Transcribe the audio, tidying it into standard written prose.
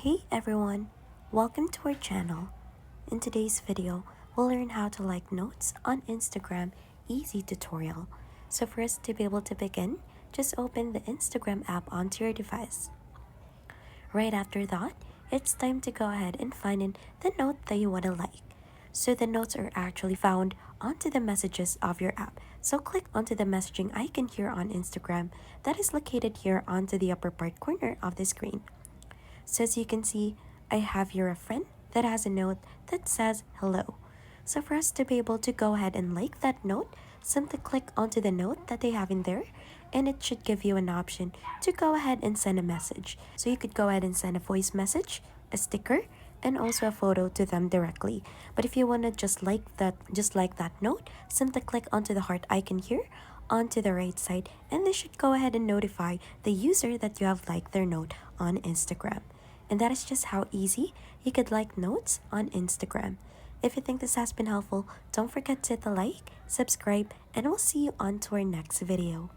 Hey everyone, welcome to our channel. In today's video, we'll learn how to like notes on Instagram easy tutorial. So for us to be able to begin, just open the Instagram app onto your device. Right after that, it's time to go ahead and find in the note that you want to like. So the notes are actually found onto the messages of your app. So click onto the messaging icon here on Instagram that is located here onto the upper part corner of the screen. So as you can see, I have here a friend that has a note that says hello. So for us to be able to go ahead and like that note, simply click onto the note that they have in there and it should give you an option to go ahead and send a message. So you could go ahead and send a voice message, a sticker, and also a photo to them directly. But if you want to just like that note, simply click onto the heart icon here onto the right side and this should go ahead and notify the user that you have liked their note on Instagram. And that is just how easy you could like notes on Instagram. If you think this has been helpful, don't forget to hit the like, subscribe, and we'll see you on to our next video.